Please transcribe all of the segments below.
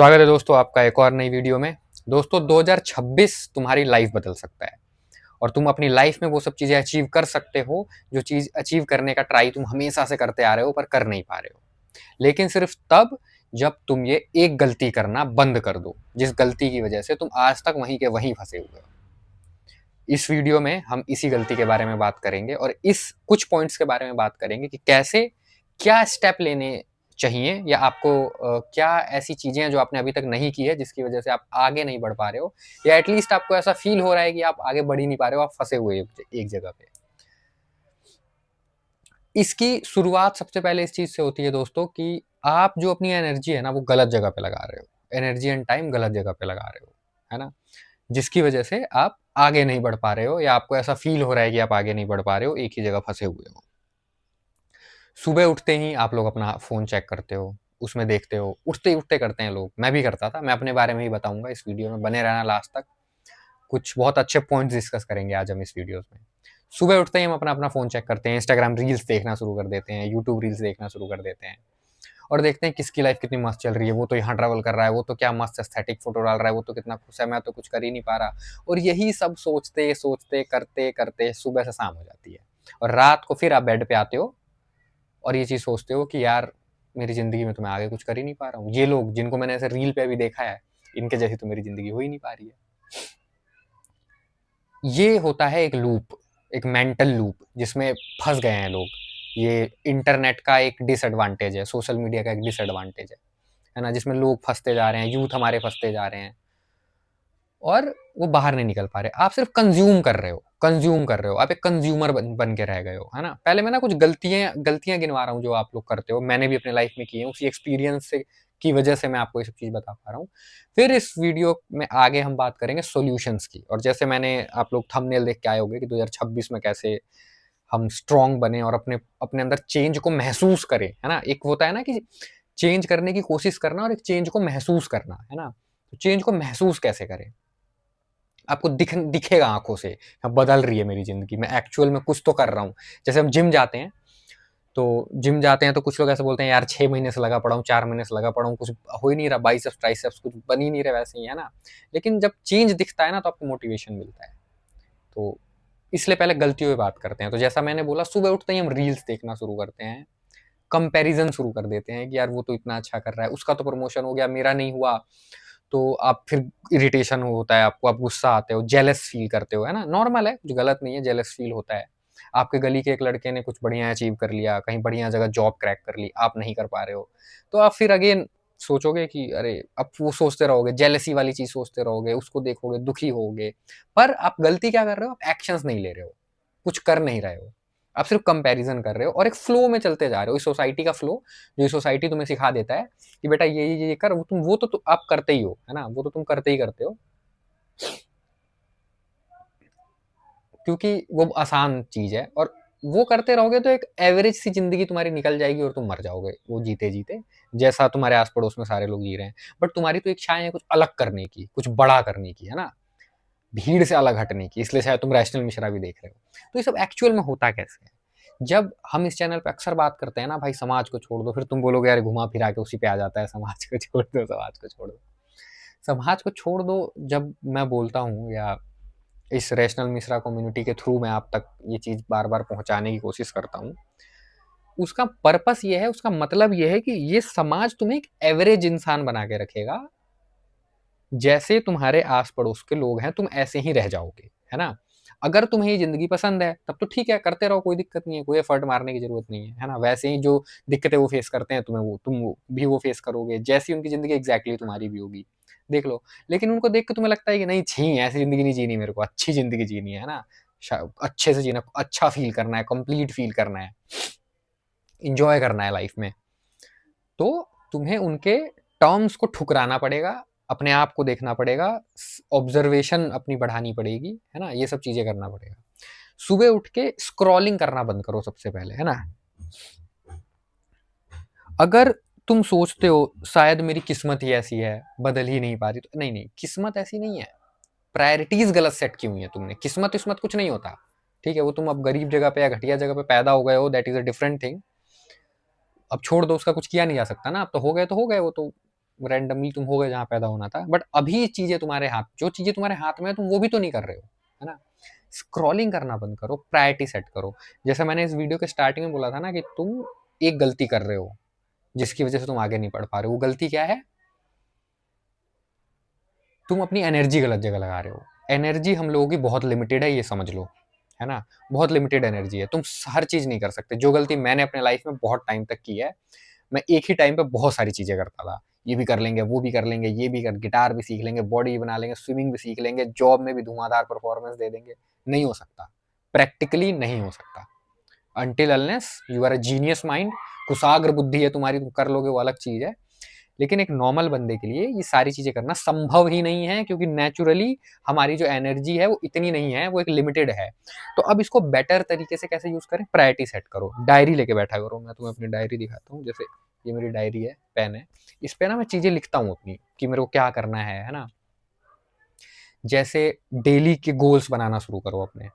स्वागत है दोस्तों आपका एक और नई वीडियो में। दोस्तों 2026 तुम्हारी लाइफ बदल सकता है और तुम अपनी लाइफ में वो सब चीज़ें अचीव कर सकते हो जो चीज़ अचीव करने का ट्राई तुम हमेशा से करते आ रहे हो पर कर नहीं पा रहे हो। लेकिन सिर्फ तब जब तुम ये एक गलती करना बंद कर दो जिस गलती की वजह से तुम आज तक वहीं के वहीं फंसे हुए हो। इस वीडियो में हम इसी गलती के बारे में बात करेंगे और इस कुछ पॉइंट्स के बारे में बात करेंगे कि कैसे क्या स्टेप लेने चाहिए या आपको क्या ऐसी चीज़ें हैं जो आपने अभी तक नहीं की है जिसकी वजह से आप आगे नहीं बढ़ पा रहे हो या एटलीस्ट आपको ऐसा फील हो रहा है कि आप आगे बढ़ ही नहीं पा रहे हो, आप फंसे हुए एक जगह पे। इसकी शुरुआत सबसे पहले इस चीज़ से होती है दोस्तों कि आप जो अपनी एनर्जी है ना वो गलत जगह पे लगा रहे हो। एनर्जी एंड टाइम गलत जगह पे लगा रहे हो, है ना? जिसकी वजह से आप आगे नहीं बढ़ पा रहे हो या आपको ऐसा फील हो रहा है कि आप आगे नहीं बढ़ पा रहे हो, एक ही जगह फंसे हुए हो। सुबह उठते ही आप लोग अपना फ़ोन चेक करते हो, उसमें देखते हो, उठते-उठते करते हैं लोग, मैं भी करता था, मैं अपने बारे में ही बताऊँगा इस वीडियो में, बने रहना लास्ट तक। कुछ बहुत अच्छे पॉइंट्स डिस्कस करेंगे आज हम इस वीडियोज़ में। सुबह उठते ही हम अपना-अपना फ़ोन चेक करते हैं, इंस्टाग्राम रील्स देखना शुरू कर देते हैं, यूट्यूब रील्स देखना शुरू कर देते हैं और देखते हैं किसकी लाइफ़ कितनी मस्त चल रही है, वो तो यहाँ ट्रैवल कर रहा है, वो तो क्या मस्त एस्थेटिक फ़ोटो डाल रहा है, वो तो कितना खुश है, मैं तो कुछ कर ही नहीं पा रहा। और यही सब सोचते-सोचते, करते-करते सुबह से शाम हो जाती है और रात को फिर आप बेड पे आते हो और ये चीज़ सोचते हो कि यार मेरी ज़िंदगी में तो मैं आगे कुछ कर ही नहीं पा रहा हूँ। ये लोग जिनको मैंने ऐसे रील पे अभी देखा है, इनके जैसी तो मेरी ज़िंदगी हो ही नहीं पा रही है। ये होता है एक लूप, एक मेंटल लूप जिसमें फँस गए हैं लोग। ये इंटरनेट का एक डिसएडवांटेज है, सोशल मीडिया का एक डिसएडवांटेज है ना? जिसमें लोग फँसते जा रहे हैं, यूथ हमारे फँसते जा रहे हैं और वो बाहर नहीं निकल पा रहे। आप सिर्फ़ कंज़्यूम कर रहे हो, आप एक कंज़्यूमर बन के रह गए हो, है ना? पहले मैं ना कुछ गलतियाँ गिनवा रहा हूँ जो आप लोग करते हो, मैंने भी अपने लाइफ़ में की हैं, उसी एक्सपीरियंस से की वजह से मैं आपको ये सब चीज़ बता पा रहा हूँ। फिर इस वीडियो में आगे हम बात करेंगे सॉल्यूशंस की और जैसे मैंने आप लोग थंबनेल देख के आए होंगे कि 2026 में कैसे हम स्ट्रॉन्ग बने और अपने अपने अंदर चेंज को महसूस करें, है ना? एक होता है ना कि चेंज करने की कोशिश करना और एक चेंज को महसूस करना, है ना? तो चेंज को महसूस कैसे करें? आपको दिखेगा आँखों से, हाँ, बदल रही है मेरी ज़िंदगी, मैं एक्चुअल में कुछ तो कर रहा हूँ। जैसे हम जिम जाते हैं, तो जिम जाते हैं तो कुछ लोग ऐसे बोलते हैं यार 6 महीने से लगा पड़ा हूँ, 4 महीने से लगा पड़ा हूँ, कुछ हो ही नहीं रहा, बाइसेप्स, ट्राइसेप्स कुछ बन ही नहीं रहे वैसे ही, है ना? लेकिन जब चेंज दिखता है ना तो आपको मोटिवेशन मिलता है। तो इसलिए पहले गलतियों पे बात करते हैं। तो जैसा मैंने बोला सुबह उठते ही हम रील्स देखना शुरू करते हैं, कंपैरिज़न शुरू कर देते हैं कि यार वो तो इतना अच्छा कर रहा है, उसका तो प्रमोशन हो गया, मेरा नहीं हुआ। तो आप फिर इरिटेशन होता है आपको, आप गुस्सा आते हो, जेलस फ़ील करते हो, है ना? नॉर्मल है, कुछ गलत नहीं है, जेलस फ़ील होता है। आपके गली के एक लड़के ने कुछ बढ़िया अचीव कर लिया, कहीं बढ़िया जगह जॉब क्रैक कर ली, आप नहीं कर पा रहे हो। तो आप फिर अगेन सोचोगे कि अरे! अब वो सोचते रहोगे, जेलसी वाली चीज़ सोचते रहोगे, उसको देखोगे, दुखी होगे। पर आप गलती क्या कर रहे हो? आप एक्शंस नहीं ले रहे हो, कुछ कर नहीं रहे हो। आप सिर्फ़ कंपैरिज़न कर रहे हो और एक फ्लो में चलते जा रहे हो। इस सोसाइटी का फ्लो, जो ये सोसाइटी तुम्हें सिखा देता है कि बेटा ये कर, वो तो आप करते ही हो, है ना? वो तो तुम करते ही करते हो, क्योंकि वो आसान चीज़ है और वो करते रहोगे तो एक एवरेज सी ज़िंदगी तुम्हारी निकल जाएगी और तुम मर जाओगे, वो जीते-जीते, जैसा तुम्हारे आस-पड़ोस में सारे लोग जी रहे हैं। बट तुम्हारी तो इच्छाएँ हैं कुछ अलग करने की, कुछ बड़ा करने की, है ना? भीड़ से अलग हटने की, इसलिए शायद तुम रैशनल मिश्रा भी देख रहे हो। तो ये सब एक्चुअल में होता कैसे है? जब हम इस चैनल पे अक्सर बात करते हैं ना भाई समाज को छोड़ दो, फिर तुम बोलोगे यार घुमा-फिरा के उसी पे आ जाता है समाज को छोड़ दो, समाज को छोड़ दो। समाज को छोड़ दो जब मैं बोलता हूँ या इस रैशनल मिश्रा कम्युनिटी के थ्रू मैं आप तक ये चीज़ बार-बार पहुँचाने की कोशिश करता हूँ। उसका पर्पस ये है, उसका मतलब ये है कि ये समाज तुम्हें एक एवरेज इंसान बना के रखेगा। जैसे तुम्हारे आस-पड़ोस के लोग हैं, तुम ऐसे ही रह जाओगे, है ना? अगर तुम्हें ये ज़िंदगी पसंद है, तब तो ठीक है, करते रहो, कोई दिक्कत नहीं है, कोई एफर्ट मारने की ज़रूरत नहीं है ना? वैसे ही जो दिक्कतें वो फेस करते हैं, तुम भी वो फेस करोगे, जैसी उनकी ज़िंदगी एग्ज़ैक्टली तुम्हारी भी होगी, देख लो। लेकिन उनको देख के तुम्हें लगता है कि नहीं छी, ऐसी ज़िंदगी नहीं जीनी मेरे को, अच्छी ज़िंदगी जीनी है ना? अच्छे से जीना, अच्छा फ़ील करना है, कंप्लीट फ़ील करना है, एन्जॉय करना है लाइफ़ में। तो तुम्हें उनके टर्म्स को ठुकराना पड़ेगा, अपने आप को देखना पड़ेगा, ऑब्जर्वेशन अपनी बढ़ानी पड़ेगी, है ना? ये सब चीज़ें करना पड़ेगा। सुबह उठ के स्क्रॉलिंग करना बंद करो सबसे पहले, है ना? अगर तुम सोचते हो शायद मेरी किस्मत ही ऐसी है, बदल ही नहीं पा रही, तो नहीं, नहीं, किस्मत ऐसी नहीं है। प्रायोरिटीज़ गलत सेट की हुई हैं तुमने। किस्मत-विस्मत कुछ नहीं होता, ठीक है? वो तुम अब गरीब जगह पे या घटिया जगह पे पैदा हो गए हो, that is a different thing. अब छोड़ दो, उसका कुछ किया नहीं जा सकता ना, अब तो हो गए वो तो रैंडमली तुम हो गए जहाँ पैदा होना था, बट अभी चीज़ें तुम्हारे हाथ, जो चीज़ें तुम्हारे हाथ में है तुम वो भी तो नहीं कर रहे हो, है ना? स्क्रॉलिंग करना बंद करो, प्रायोरिटी सेट करो। जैसे मैंने इस वीडियो के स्टार्टिंग में बोला था ना कि तुम एक गलती कर रहे हो जिसकी वजह से तुम आगे नहीं बढ़ पा रहे हो। वो गलती क्या है? तुम अपनी एनर्जी गलत जगह लगा रहे हो। एनर्जी हम लोगों की बहुत लिमिटेड है, ये समझ लो, है ना? बहुत लिमिटेड एनर्जी है, तुम हर चीज़ नहीं कर सकते। जो गलती मैंने अपने लाइफ में बहुत टाइम तक की है, मैं एक ही टाइम पे बहुत सारी चीज़ें करता था। ये भी कर लेंगे, वो भी कर लेंगे, ये भी कर, गिटार भी सीख लेंगे, बॉडी भी बना लेंगे, स्विमिंग भी सीख लेंगे, जॉब में भी धुआंधार परफॉर्मेंस दे देंगे। नहीं हो सकता, प्रैक्टिकली नहीं हो सकता। Until unless you are a genius mind, कुशाग्र बुद्धि है तुम्हारी, तुम कर लोगे वो अलग चीज़ है। लेकिन एक नॉर्मल बंदे के लिए ये सारी चीज़ें करना संभव ही नहीं है, क्योंकि नेचुरली हमारी जो एनर्जी है वो इतनी नहीं है, वो एक लिमिटेड है। तो अब इसको बेटर तरीके से कैसे यूज़ करें? प्रायोरिटी सेट करो, डायरी लेके बैठा करो। मैं तुम्हें अपनी डायरी दिखाता हूँ, जैसे ये मेरी डायरी है, पेन है, इस पे ना मैं चीज़ें लिखता हूँ अपनी कि मेरे को क्या करना है ना? जैसे डेली के गोल्स बनाना शुरू करो अपने।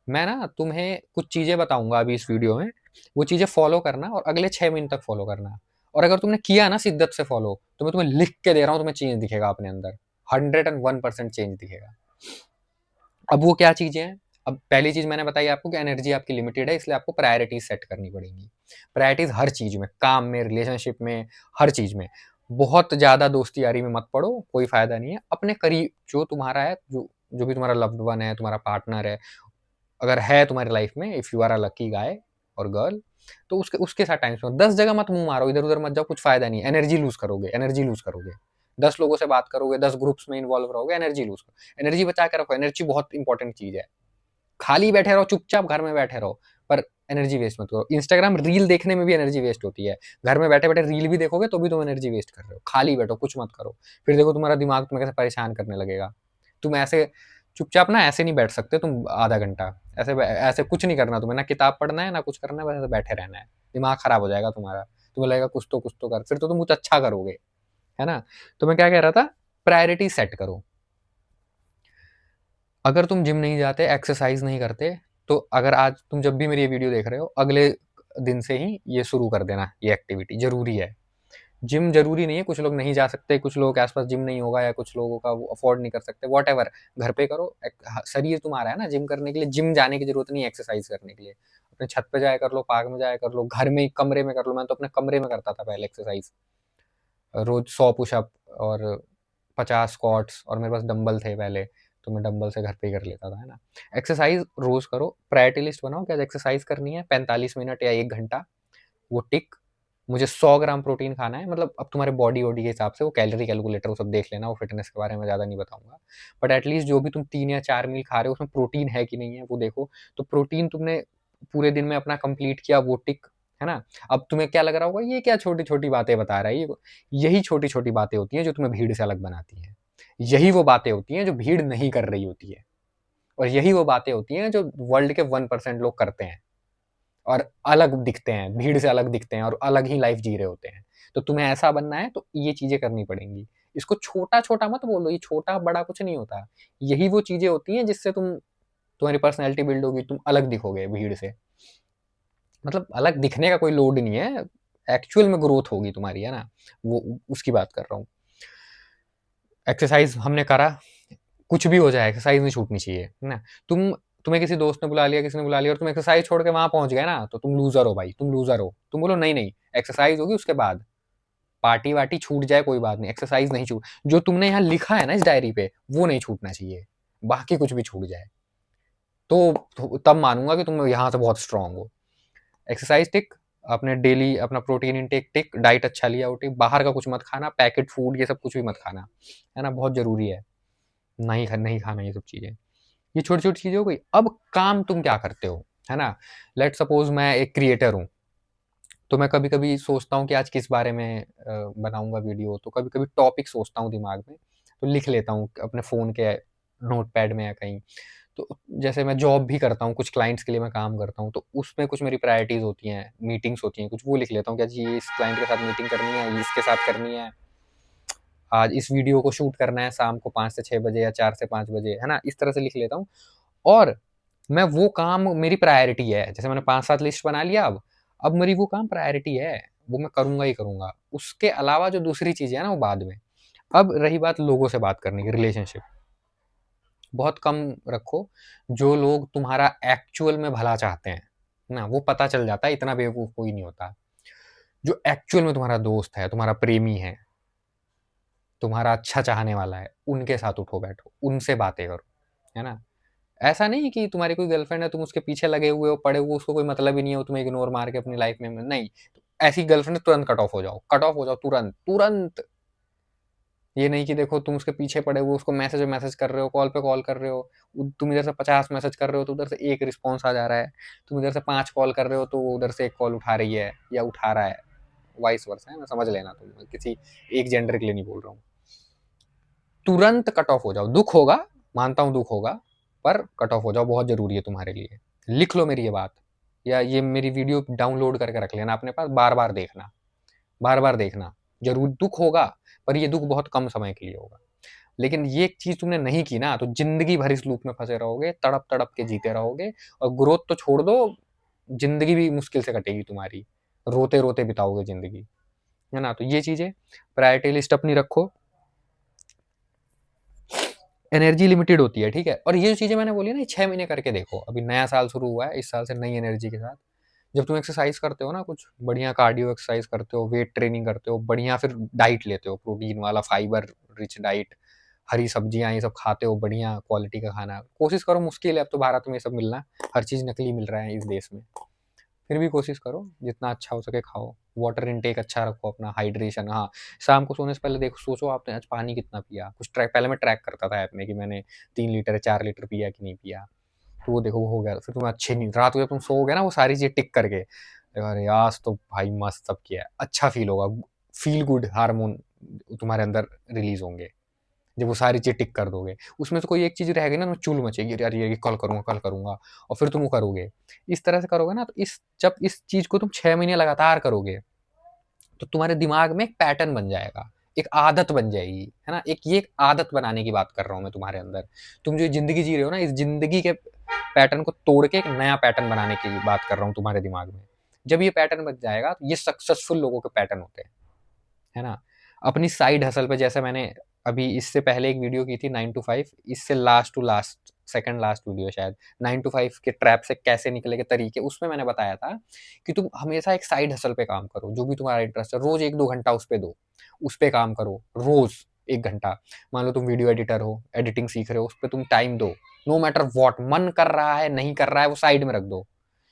मैं ना तुम्हें कुछ चीज़ें बताऊँगा अभी इस वीडियो में, वो चीज़ें फ़ॉलो करना और अगले 6 महीने तक फ़ॉलो करना। और अगर तुमने किया ना शिद्दत से फ़ॉलो, तो मैं तुम्हें लिख के दे रहा हूँ, तुम्हें चेंज दिखेगा अपने अंदर, 101% चेंज दिखेगा। अब वो क्या चीज़ें हैं? अब पहली चीज़ मैंने बताई आपको कि एनर्जी आपकी लिमिटेड है, इसलिए आपको प्रायोरिटीज़ सेट करनी पड़ेंगी। प्रायोरिटीज़ हर चीज़ में, काम में, रिलेशनशिप में, हर चीज़ में। बहुत ज़्यादा दोस्ती यारी में मत पड़ो, कोई फ़ायदा नहीं है। अपने करीब जो तुम्हारा है, जो भी तुम्हारा लव्ड वन है, तुम्हारा पार्टनर है, अगर है तुम्हारी लाइफ में, if you are a lucky guy और गर्ल, तो उसके उसके साथ टाइम स्पेंड। 10 जगह मत मुँह मारो, इधर-उधर मत जाओ, कुछ फ़ायदा नहीं है। एनर्जी लूज़ करोगे, एनर्जी लूज़ करोगे। 10 लोगों से बात करोगे, 10 ग्रुप्स में इन्वॉल्व रहोगे, एनर्जी लूज़ करो। एनर्जी बचा के रखो, एनर्जी बहुत इंपॉर्टेंट चीज़ है। खाली बैठे रहो, चुपचाप घर में बैठे रहो, पर एनर्जी वेस्ट मत करो। इंस्टाग्राम रील देखने में भी एनर्जी वेस्ट होती है। घर में बैठे-बैठे रील भी देखोगे तो भी तुम एनर्जी वेस्ट कर रहे हो। खाली बैठो, कुछ मत करो। फिर देखो तुम्हारा दिमाग तुम्हें कैसे परेशान करने लगेगा। तुम ऐसे चुपचाप ना ऐसे नहीं बैठ सकते तुम आधा घंटा। ऐसे कुछ नहीं करना तुम्हें, ना किताब पढ़ना है, ना कुछ करना है, बस ऐसे बैठे रहना है। दिमाग खराब हो जाएगा तुम्हारा। तुम्हें लगेगा कुछ तो कर, फिर तो तुम कुछ अच्छा करोगे, है ना? तो मैं क्या कह रहा था? प्रायोरिटी सेट करो। अगर तुम जिम नहीं जाते, एक्सरसाइज नहीं करते, तो अगर आज तुम जब भी मेरी ये वीडियो देख रहे हो, अगले दिन से ही ये शुरू कर देना, ये एक्टिविटी ज़रूरी है। जिम ज़रूरी नहीं है, कुछ लोग नहीं जा सकते, कुछ लोगों के आस-पास जिम नहीं होगा, या कुछ लोगों का वो अफ़ोर्ड नहीं कर सकते, व्हाटएवर, घर पे करो। शरीर तुम्हारा है ना जिम करने के लिए, जिम जाने की ज़रूरत नहीं है एक्सरसाइज करने के लिए। अपने छत पे जाया कर लो, पार्क में जाया कर लो, घर में कमरे में कर लो। मैं तो अपने कमरे में करता था पहले एक्सरसाइज। रोज़ 100 पुशअप और 50 स्क्वाट्स, और मेरे पास डंबल थे पहले, तो मैं डंबल से घर पे ही कर लेता था, है ना? एक्सरसाइज़ रोज़ करो, प्रायोरिटी लिस्ट बनाओ कि आज एक्सरसाइज़ करनी है 45 मिनट या 1 घंटा, वो टिक। मुझे 100 ग्राम प्रोटीन खाना है, मतलब अब तुम्हारे बॉडी-वॉडी के हिसाब से वो कैलोरी कैलकुलेटर वो सब देख लेना, वो फ़िटनेस के बारे में ज़्यादा नहीं बताऊँगा। बट एटलीस्ट जो भी तुम 3 या 4 मील खा रहे हो, उसमें प्रोटीन है कि नहीं है, वो देखो। तो प्रोटीन तुमने पूरे दिन में अपना कंप्लीट किया, वो टिक, है ना? अब तुम्हें क्या लग रहा होगा, ये क्या छोटी-छोटी बातें बता रहा है ये। यही छोटी-छोटी बातें होती हैं जो तुम्हें भीड़ से अलग बनाती हैं। यही वो बातें होती हैं जो भीड़ नहीं कर रही होती है, और यही वो बातें होती हैं जो वर्ल्ड के 1% लोग करते हैं और अलग दिखते हैं, भीड़ से अलग दिखते हैं और अलग ही लाइफ जी रहे होते हैं। तो तुम्हें ऐसा बनना है तो ये चीज़ें करनी पड़ेंगी। इसको छोटा-छोटा मत बोलो, ये छोटा-बड़ा कुछ नहीं होता। यही वो चीज़ें होती हैं जिससे तुम्हारी पर्सनैलिटी बिल्ड होगी, तुम अलग दिखोगे भीड़ से। मतलब अलग दिखने का कोई लोड नहीं है, एक्चुअल में ग्रोथ होगी तुम्हारी, है ना? वो उसकी बात कर रहा हूँ। एक्सरसाइज़ हमने करा, कुछ भी हो जाए एक्सरसाइज़ नहीं छूटनी चाहिए, है ना? तुम्हें किसी दोस्त ने बुला लिया, किसी ने बुला लिया और तुम एक्सरसाइज़ छोड़ के वहाँ पहुँच गए ना, तो तुम लूज़र हो भाई, तुम लूज़र हो। तुम बोलो नहीं, एक्सरसाइज़ होगी उसके बाद। पार्टी-वार्टी छूट जाए कोई बात नहीं, एक्सरसाइज़ नहीं छूट, जो तुमने यहाँ लिखा है ना इस डायरी पे, वो नहीं छूटना चाहिए। बाकी कुछ भी छूट जाए, तो तब मानूँगा कि तुम यहाँ से बहुत स्ट्रॉन्ग हो। एक्सरसाइज़ टिक, अपने डेली अपना प्रोटीन इनटेक टिक, डाइट अच्छा लिया वो टिक, बाहर का कुछ मत खाना, पैकेट फूड ये सब कुछ भी मत खाना, है ना? बहुत ज़रूरी है, नहीं खाना ये सब चीज़ें। ये छोटी-छोटी चीज़ें हो गई। अब काम तुम क्या करते हो, है ना? लेट्स सपोज़ मैं एक क्रिएटर हूँ, तो मैं कभी-कभी सोचता हूँ कि आज किस बारे में बनाऊँगा वीडियो, तो कभी-कभी टॉपिक सोचता हूँ दिमाग में, तो लिख लेता हूँ अपने फ़ोन के नोटपैड में या कहीं। तो जैसे मैं जॉब भी करता हूँ, कुछ क्लाइंट्स के लिए मैं काम करता हूँ, तो उसमें कुछ मेरी प्रायोरिटीज़ होती हैं, मीटिंग्स होती हैं, कुछ वो लिख लेता हूँ कि आज ये इस क्लाइंट के साथ मीटिंग करनी है, ये इसके साथ करनी है, आज इस वीडियो को शूट करना है शाम को 5 से 6 बजे या 4 से 5 बजे, है ना? इस तरह से लिख लेता हूँ, और मैं वो काम मेरी प्रायोरिटी है। जैसे मैंने 5-7 लिस्ट बना लिया, अब मेरी वो काम प्रायोरिटी है। वो मैं करूँगा ही करूँगा। उसके अलावा जो दूसरी चीज़ें हैं ना, वो बाद में। अब रही बात लोगों से बात करने की, रिलेशनशिप, बहुत कम रखो। जो लोग तुम्हारा एक्चुअल में भला चाहते हैं ना, वो पता चल जाता है, इतना बेवकूफ़ कोई नहीं होता। जो एक्चुअल में तुम्हारा दोस्त है, तुम्हारा प्रेमी है, तुम्हारा अच्छा चाहने वाला है, उनके साथ उठो बैठो, उनसे बातें करो, है ना? ऐसा नहीं कि तुम्हारी कोई गर्लफ्रेंड है, तुम उसके पीछे लगे हुए हो, पड़े हुए हो, उसको कोई मतलब ही नहीं है, वो तुम्हें इग्नोर मार के अपनी लाइफ में नहीं। ऐसी गर्लफ्रेंड तुरंत कट ऑफ हो जाओ तुरंत, तुरंत। ये नहीं कि देखो तुम उसके पीछे पड़े हुए, उसको मैसेज मैसेज कर रहे हो, कॉल पे कॉल कर रहे हो, तुम इधर से 50 मैसेज कर रहे हो तो उधर से एक रिस्पॉन्स आ जा रहा है, तुम इधर से 5 कॉल कर रहे हो तो वो उधर से एक कॉल उठा रही है या उठा रहा है, वाइस वर्सा है ना, समझ लेना तुम, किसी एक जेंडर के लिए नहीं बोल रहा हूँ। तुरंत कट ऑफ हो जाओ। दुख होगा, मानता हूँ दुख होगा, पर कट ऑफ हो जाओ, बहुत जरूरी है तुम्हारे लिए। लिख लो मेरी ये बात, या ये मेरी वीडियो डाउनलोड करके रख लेना अपने पास, बार बार देखना, बार बार देखना। जरूर दुख होगा, पर ये दुख बहुत कम समय के लिए होगा। लेकिन ये चीज तुमने नहीं की ना, तो जिंदगी भर इस लूप में फंसे रहोगे, तड़प तड़प के जीते रहोगे, और ग्रोथ तो छोड़ दो, जिंदगी भी मुश्किल से कटेगी तुम्हारी, रोते रोते बिताओगे जिंदगी, है ना? तो ये चीजें, प्रायोरिटी लिस्ट अपनी रखो। एनर्जी लिमिटेड होती है, ठीक है? और ये जो चीजें मैंने बोली ना, 6 महीने करके देखो। अभी नया साल शुरू हुआ है, इस साल से नई एनर्जी के साथ जब तुम एक्सरसाइज करते हो ना, कुछ बढ़िया कार्डियो एक्सरसाइज करते हो, वेट ट्रेनिंग करते हो, बढ़िया फिर डाइट लेते हो, प्रोटीन वाला, फाइबर रिच डाइट, हरी सब्जियां, ये सब खाते हो, बढ़िया क्वालिटी का खाना कोशिश करो। मुश्किल है अब तो भारत में ये सब मिलना, हर चीज़ नकली मिल रहा है इस देश में। फिर भी कोशिश करो जितना अच्छा हो सके खाओ। वाटर इनटेक अच्छा रखो अपना, हाइड्रेशन। हाँ, शाम को सोने से पहले देखो, सोचो आपने आज पानी कितना पिया। कुछ ट्रैक, पहले मैं ट्रैक करता था ऐप में कि मैंने 3 लीटर 4 लीटर पिया कि नहीं पिया, तो वो देखो वो हो गया। फिर तुम्हें अच्छी नींद, रात को जब तुम सोओगे ना, वो सारी चीज़ें टिक करके, अरे आज तो भाई मस्त सब किया है, अच्छा फील होगा। फील गुड हार्मोन तुम्हारे अंदर रिलीज होंगे जब वो सारी चीज़ टिक कर दोगे। उसमें से कोई एक चीज़ रहेगी ना, तो चुल मचेगी, यार ये कल करूँगा, कल करूँगा, और फिर तुम वो करोगे। इस तरह से करोगे ना, तो जब इस चीज़ को तुम 6 महीने लगातार करोगे, तो तुम्हारे दिमाग में एक पैटर्न बन जाएगा, एक आदत बन जाएगी, है ना? ये एक आदत बनाने की बात कर रहा हूँ मैं तुम्हारे अंदर। तुम जो जिंदगी जी रहे हो ना, इस जिंदगी के पैटर्न को तोड़ के एक नया पैटर्न बनाने की बात कर रहा हूँ तुम्हारे दिमाग में। जब ये पैटर्न बन जाएगा, तो ये सक्सेसफुल लोगों के पैटर्न होते हैं, है ना? अपनी साइड हसल पे, जैसे मैंने अभी इससे पहले एक वीडियो की थी 9 to 5, इससे last to last, second last video शायद, 9 to 5 के ट्रैप से कैसे निकले के तरीके, उसमें मैंने बताया था कि तुम हमेशा एक साइड हसल पे काम करो, जो भी तुम्हारा इंटरेस्ट है, रोज 1-2 घंटा उस पे दो, उस पे काम करो, रोज 1 घंटा। मान लो तुम वीडियो एडिटर हो, एडिटिंग सीख रहे हो, उस पर तुम टाइम दो। नो मैटर वॉट, मन कर रहा है नहीं कर रहा है, वो साइड में रख दो,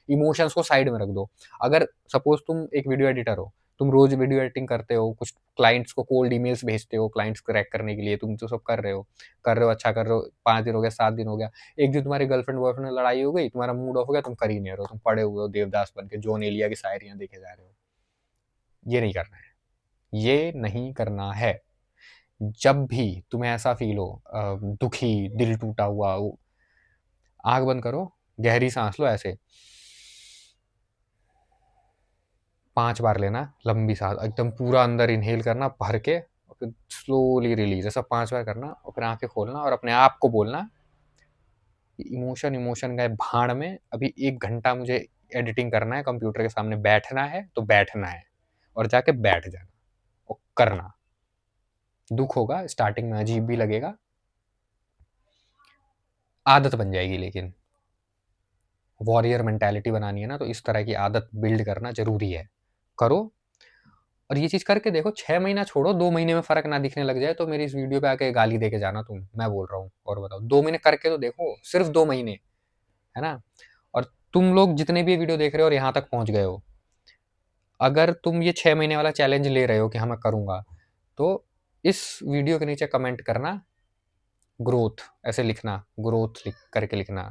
इमोशंस को साइड में रख दो। अगर सपोज तुम एक वीडियो एडिटर हो, तुम रोज वीडियो एडिटिंग करते हो, कुछ क्लाइंट्स को कोल्ड ईमेल्स भेजते हो, क्लाइंट्स को क्रैक करने के लिए, तुम तो सब कर रहे हो, अच्छा कर रहे हो, 5 दिन हो गया, 7 दिन हो गया, एक दिन तुम्हारी गर्लफ्रेंड बॉयफ्रेंड में लड़ाई हो गई, तुम्हारा मूड ऑफ हो गया, तुम कर ही नहीं रहे हो, तुम पड़े हुए हो देवदास बन के, जॉन एलिया की शायरियां देखे जा रहे हो। ये नहीं करना है, ये नहीं करना है। जब भी तुम्हें ऐसा फील हो, दुखी, दिल टूटा हुआ, आंख बंद करो, गहरी सांस लो, ऐसे 5 बार लेना, लंबी सांस, एकदम पूरा अंदर इनहेल करना भर के, और फिर स्लोली रिलीज, ऐसा 5 बार करना, और फिर आंखें खोलना और अपने आप को बोलना, इमोशन इमोशन गए भाड़ में, अभी 1 घंटा मुझे एडिटिंग करना है, कंप्यूटर के सामने बैठना है तो बैठना है, और जाके बैठ जाना और करना। दुख होगा, स्टार्टिंग में अजीब भी लगेगा, आदत बन जाएगी। लेकिन वॉरियर मेंटालिटी बनानी है ना, तो इस तरह की आदत बिल्ड करना जरूरी है, करो। और ये चीज़ करके देखो, 6 महीना छोड़ो, 2 महीने में फ़र्क ना दिखने लग जाए तो मेरी इस वीडियो पे आके गाली दे के जाना तुम, मैं बोल रहा हूँ। और बताओ, 2 महीने करके तो देखो, सिर्फ 2 महीने, है ना? और तुम लोग जितने भी वीडियो देख रहे हो और यहाँ तक पहुँच गए हो, अगर तुम ये 6 महीने वाला चैलेंज ले रहे हो कि हाँ मैं करूँगा, तो इस वीडियो के नीचे कमेंट करना ग्रोथ, ऐसे लिखना, ग्रोथ लिख करके लिखना,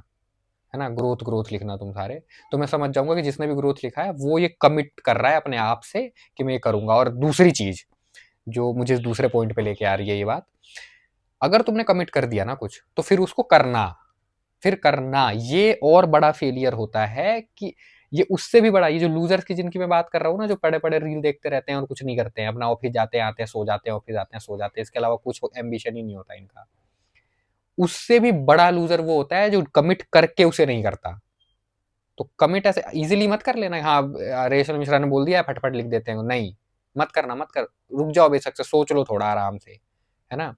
है ना? ग्रोथ ग्रोथ लिखना तुम सारे, तो मैं समझ जाऊंगा कि जिसने भी ग्रोथ लिखा है वो ये कमिट कर रहा है अपने आप से कि मैं ये करूंगा। और दूसरी चीज जो मुझे दूसरे पॉइंट पे लेके आ रही है ये बात, अगर तुमने कमिट कर दिया ना कुछ, तो फिर उसको करना, फिर करना। ये और बड़ा फेलियर होता है कि ये उससे भी बड़ा, ये जो लूजर्स की जिनकी मैं बात कर रहा हूँ ना, जो पड़े पड़े रील देखते रहते हैं और कुछ नहीं करते हैं, अपना ऑफिस जाते हैं, आते हैं, सो जाते हैं, ऑफिस आते हैं, सो जाते हैं, इसके अलावा कुछ एम्बिशन ही नहीं होता इनका। उससे भी बड़ा लूजर वो होता है जो कमिट करके उसे नहीं करता। तो कमिट ऐसे ईज़िली मत कर लेना, हाँ, रेशल मिश्रा ने बोल दिया है, फटाफट लिख देते हैं। नहीं, मत करना, मत कर। रुक जाओ बेशक से, सोच लो थोड़ा आराम से, है ना?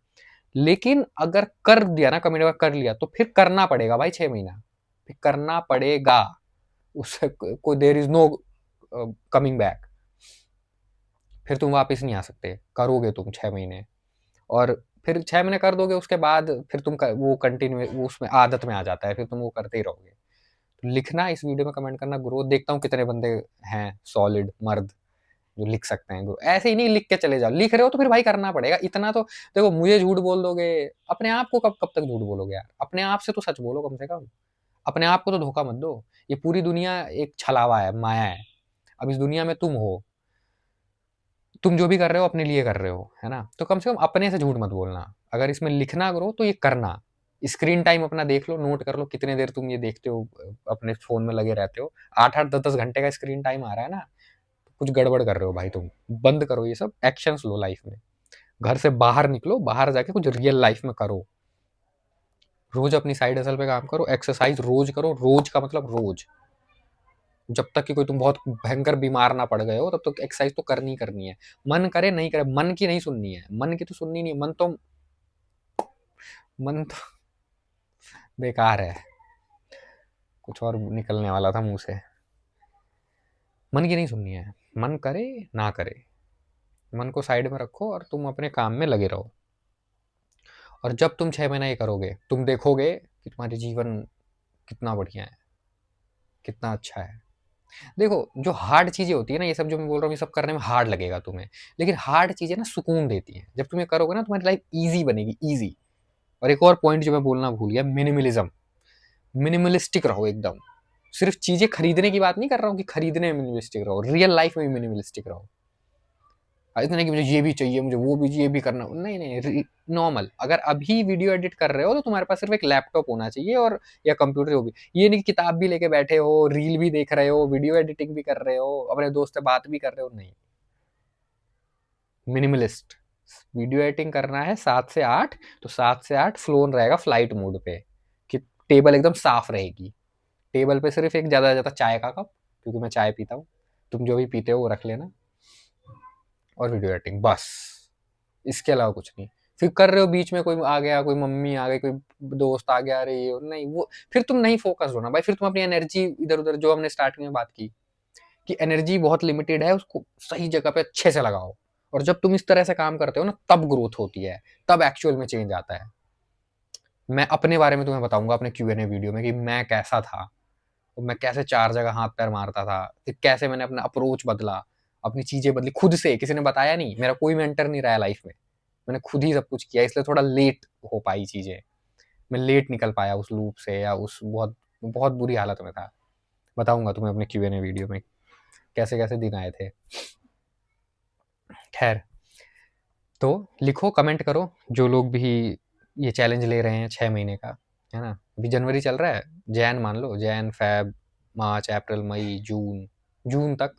लेकिन अगर कर दिया ना, कमिट अगर कर लिया, तो फिर करना पड़ेगा भाई 6 महीना, फिर करना पड़ेगा। उससे कोई there is no coming back. फिर तुम वापस नहीं आ सकते, करोगे तुम 6 महीने, और फिर 6 महीने कर दोगे, उसके बाद फिर तुम वो कंटिन्यू, वो उसमें आदत में आ जाता है, फिर तुम वो करते ही रहोगे। तो लिखना इस वीडियो में, कमेंट करना ग्रोथ, देखता हूँ कितने बंदे हैं सॉलिड मर्द जो लिख सकते हैं ग्रोथ। ऐसे ही नहीं लिख के चले जाओ, लिख रहे हो तो फिर भाई करना पड़ेगा इतना तो। देखो, मुझे झूठ बोल दोगे, अपने आप को कब कब तक झूठ बोलोगे यार? अपने आप से तो सच बोलो कम से कम, अपने आप को तो धोखा मत दो। ये पूरी दुनिया एक छलावा है, माया है। अब इस दुनिया में तुम हो, तुम जो भी कर रहे हो अपने लिए कर रहे हो, है ना? तो कम से कम अपने से झूठ मत बोलना। अगर इसमें लिखना करो तो ये करना। स्क्रीन टाइम अपना देख लो, नोट कर लो कितने देर तुम ये देखते हो, अपने फ़ोन में लगे रहते हो। 8-8, 10-10 घंटे का स्क्रीन टाइम आ रहा है ना, तो कुछ गड़बड़ कर रहे हो भाई तुम। बंद करो ये सब, एक्शंस लो लाइफ़ में। घर से बाहर निकलो, बाहर जाके कुछ रियल लाइफ़ में करो। रोज़ अपनी साइड हसल पे काम करो, एक्सरसाइज़ रोज़ करो, रोज़ का मतलब रोज़। जब तक कि कोई तुम बहुत भयंकर बीमार ना पड़ गए हो, तब तक एक्सरसाइज तो करनी ही करनी है। मन करे नहीं करे, मन की नहीं सुननी है, मन की तो सुननी नहीं, मन तो बेकार है। कुछ और निकलने वाला था मुंह से। मन की नहीं सुननी है, मन करे ना करे, मन को साइड में रखो और तुम अपने काम में लगे रहो। और जब तुम 6 महीना ये करोगे, तुम देखोगे कि तुम्हारी जीवन कितना बढ़िया है, कितना अच्छा है। देखो, जो हार्ड चीज़ें होती है ना, ये सब जो मैं बोल रहा हूँ, ये सब करने में हार्ड लगेगा तुम्हें, लेकिन हार्ड चीज़ें ना सुकून देती हैं। जब तुम ये करोगे ना, तुम्हारी लाइफ ईज़ी बनेगी, ईज़ी। और एक और पॉइंट जो मैं बोलना भूल गया, मिनिमलिज़्म। मिनिमलिस्टिक रहो एकदम। सिर्फ चीज़ें खरीदने की बात नहीं कर रहा हूँ कि खरीदने में मिनिमलिस्टिक रहो, रियल लाइफ में भी मिनिमलिस्टिक रहो। इतना नहीं कि मुझे ये भी चाहिए, मुझे वो भी, ये भी करना, नहीं नहीं, नॉर्मल। अगर अभी वीडियो एडिट कर रहे हो तो तुम्हारे पास सिर्फ एक लैपटॉप होना चाहिए, और या कंप्यूटर हो भी। ये नहीं कि किताब भी लेके बैठे हो, रील भी देख रहे हो, वीडियो एडिटिंग भी कर रहे हो, अपने दोस्त से बात भी कर रहे हो, नहीं। मिनिमलिस्ट। वीडियो एडिटिंग करना है 7 से 8, तो 7 से 8 फ्लोन रहेगा फ्लाइट मोड पे, कि टेबल एकदम साफ रहेगी। टेबल पे सिर्फ एक ज़्यादा से ज़्यादा चाय का कप, क्योंकि मैं चाय पीता हूँ, तुम जो भी पीते हो वो रख लेना, और वीडियो एडिटिंग, बस। इसके अलावा कुछ नहीं। फिर कर रहे हो, बीच में कोई आ गया, कोई मम्मी आ गई, कोई दोस्त आ गया, अरे ये नहीं वो, फिर तुम नहीं फोकस होना भाई। फिर तुम अपनी एनर्जी इधर उधर, जो हमने स्टार्टिंग में बात की कि एनर्जी बहुत लिमिटेड है, उसको सही जगह पे अच्छे से लगाओ। और जब तुम इस तरह से काम करते हो ना, तब ग्रोथ होती है, तब एक्चुअल में चेंज आता है। मैं अपने बारे में तुम्हें बताऊंगा अपने Q&A वीडियो में कि मैं कैसा था, और मैं कैसे 4 जगह हाथ पैर मारता था, फिर कैसे मैंने अपना अप्रोच बदला, अपनी चीज़ें बदली खुद से, किसी ने बताया नहीं, मेरा कोई मेंटर नहीं रहा है लाइफ में, मैंने खुद ही सब कुछ किया, इसलिए थोड़ा लेट हो पाई चीज़ें। मैं लेट निकल पाया उस लूप से, या उस बहुत बहुत बुरी हालत में था। बताऊंगा तुम्हें अपने Q&A वीडियो में कैसे कैसे दिन आए थे। खैर, तो लिखो, कमेंट करो, जो लोग भी ये चैलेंज ले रहे हैं 6 महीने का, है ना? अभी जनवरी चल रहा है, जैन मान लो, जैन, फेब, मार्च, अप्रैल, मई, जून, जून तक,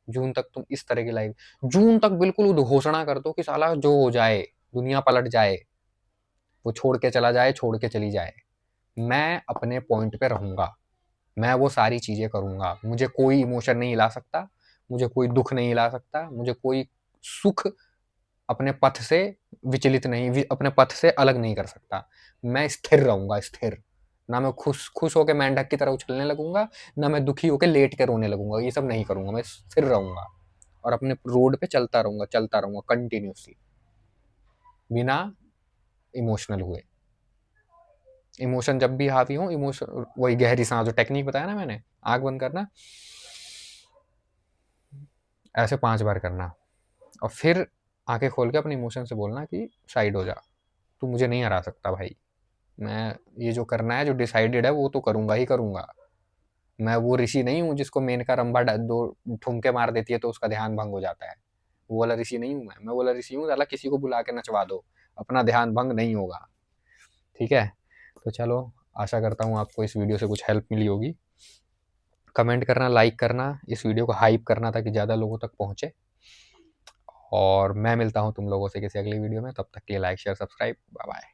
जून तक तुम इस तरह की लाइफ, जून तक बिल्कुल उद्घोषणा कर दो कि साला जो हो जाए, दुनिया पलट जाए, वो छोड़ के चला जाए, छोड़ के चली जाए, मैं अपने पॉइंट पे रहूंगा, मैं वो सारी चीज़ें करूंगा। मुझे कोई इमोशन नहीं हिला सकता, मुझे कोई दुख नहीं हिला सकता, मुझे कोई सुख अपने पथ से विचलित नहीं, अपने पथ से अलग नहीं कर सकता। मैं स्थिर रहूंगा, स्थिर। ना मैं खुश खुश होकर मेंढक की तरह उछलने लगूंगा, ना मैं दुखी होकर लेट के रोने लगूंगा, ये सब नहीं करूंगा। मैं स्थिर रहूंगा और अपने रोड पे चलता रहूंगा कंटिन्यूसली, बिना इमोशनल हुए। इमोशन जब भी हावी हो, इमोशन, वही गहरी सांस, जो टेक्निक बताया ना मैंने, आंख बंद करना, ऐसे 5 बार करना, और फिर आंखें खोल के अपने इमोशन से बोलना कि साइड हो जा, तू मुझे नहीं हरा सकता भाई। मैं ये जो करना है, जो डिसाइडेड है, वो तो करूंगा ही करूंगा। मैं वो ऋषि नहीं हूँ जिसको मेनका रंभा दो ठुमके मार देती है तो उसका ध्यान भंग हो जाता है। वो वाला ऋषि नहीं हूँ मैं वाला ऋषि हूँ, साला किसी को बुला के नचवा दो, अपना ध्यान भंग नहीं होगा। ठीक है, तो चलो, आशा करता हूँ आपको इस वीडियो से कुछ हेल्प मिली होगी। कमेंट करना, लाइक करना, इस वीडियो को हाइप करना ताकि ज़्यादा लोगों तक पहुँचे। और मैं मिलता हूँ तुम लोगों से किसी अगली वीडियो में, तब तक के लिए like share subscribe, bye bye.